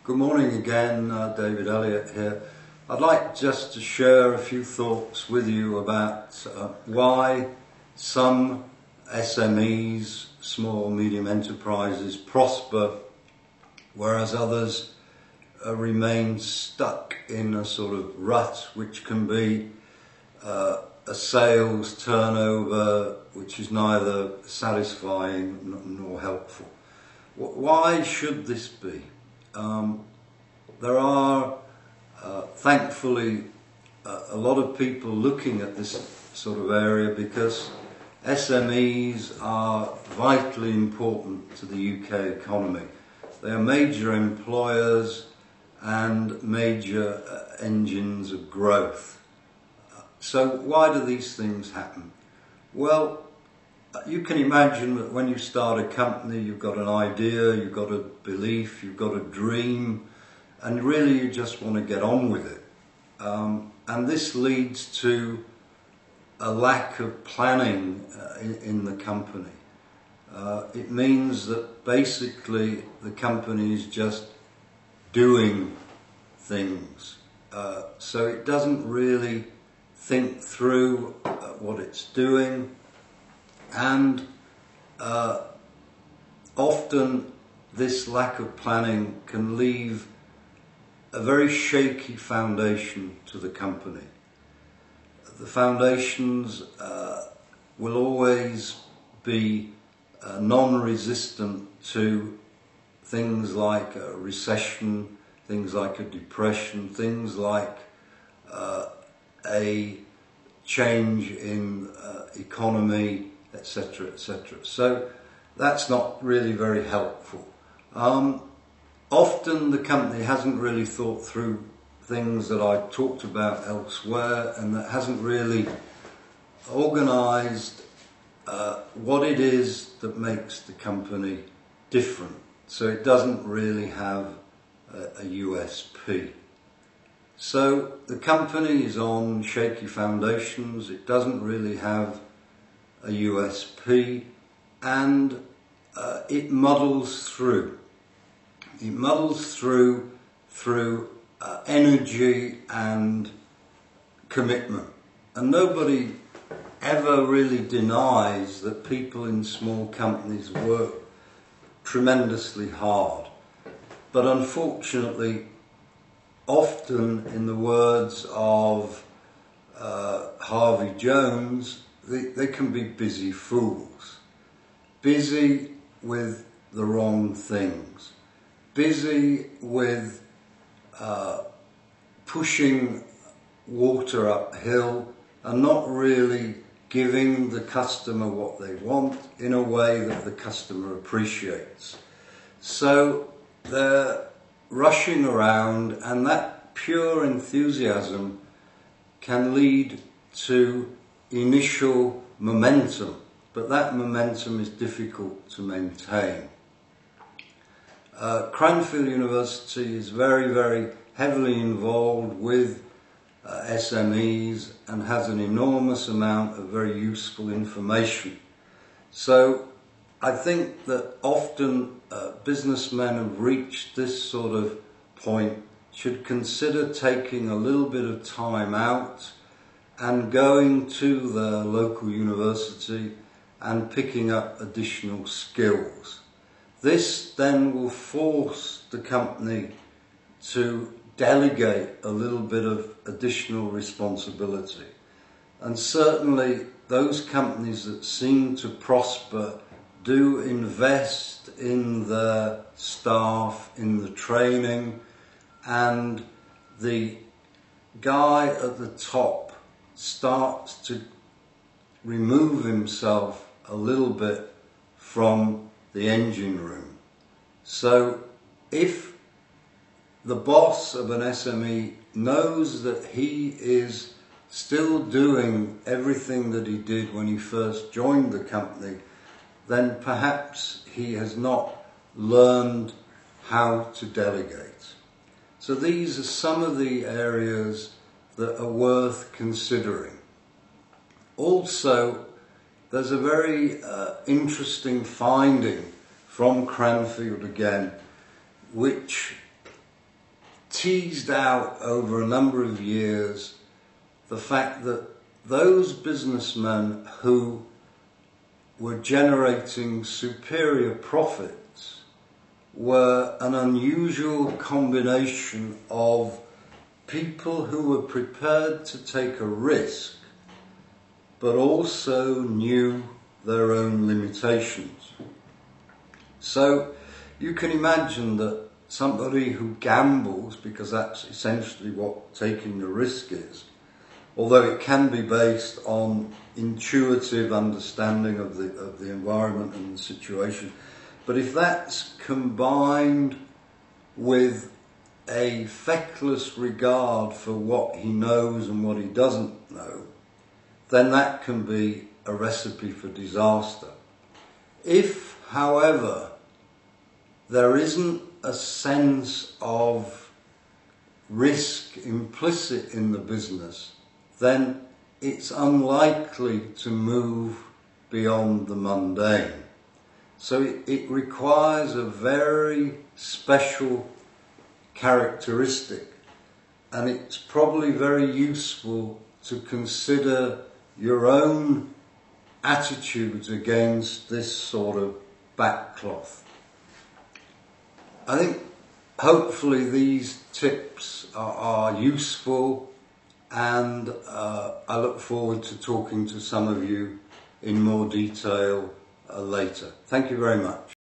Good morning again, David Elliott here. I'd like just to share a few thoughts with you about why some SMEs, small medium enterprises, prosper whereas others remain stuck in a sort of rut, which can be a sales turnover which is neither satisfying nor helpful. Why should this be? There are thankfully a lot of people looking at this sort of area because SMEs are vitally important to the UK economy. They are major employers and major engines of growth. So why do these things happen? Well, you can imagine that when you start a company, you've got an idea, you've got a belief, you've got a dream, and really you just want to get on with it. And this leads to a lack of planning in the company. It means that basically the company is just doing things. So it doesn't really think through what it's doing, and often this lack of planning can leave a very shaky foundation to the company. The foundations will always be non-resistant to things like a recession, things like a depression, things like a change in economy, etc., etc. So that's not really very helpful. Often the company hasn't really thought through things that I talked about elsewhere, and that hasn't really organised what it is that makes the company different. So it doesn't really have a USP. So the company is on shaky foundations, it doesn't really have a USP, and it muddles through. It muddles through energy and commitment. And nobody ever really denies that people in small companies work tremendously hard. But unfortunately, often, in the words of Harvey Jones, they can be busy fools. Busy with the wrong things. Busy with pushing water uphill and not really giving the customer what they want in a way that the customer appreciates. So they're rushing around, and that pure enthusiasm can lead to initial momentum, but that momentum is difficult to maintain. Cranfield University is very, very heavily involved with SMEs and has an enormous amount of very useful information. So I think that often businessmen who've reached this sort of point should consider taking a little bit of time out and going to the local university and picking up additional skills. This then will force the company to delegate a little bit of additional responsibility. And certainly those companies that seem to prosper do invest in the staff, in the training, and the guy at the top starts to remove himself a little bit from the engine room. So if the boss of an SME knows that he is still doing everything that he did when he first joined the company, then perhaps he has not learned how to delegate. So these are some of the areas that are worth considering. Also, there's a very interesting finding from Cranfield again, which teased out over a number of years the fact that those businessmen who were generating superior profits were an unusual combination of people who were prepared to take a risk but also knew their own limitations. So you can imagine that somebody who gambles, because that's essentially what taking the risk is, although it can be based on intuitive understanding of the environment and the situation, but if that's combined with a feckless regard for what he knows and what he doesn't know, then that can be a recipe for disaster. If, however, there isn't a sense of risk implicit in the business, then it's unlikely to move beyond the mundane. So it requires a very special characteristic, and it's probably very useful to consider your own attitudes against this sort of backcloth. I think hopefully these tips are useful, and I look forward to talking to some of you in more detail later. Thank you very much.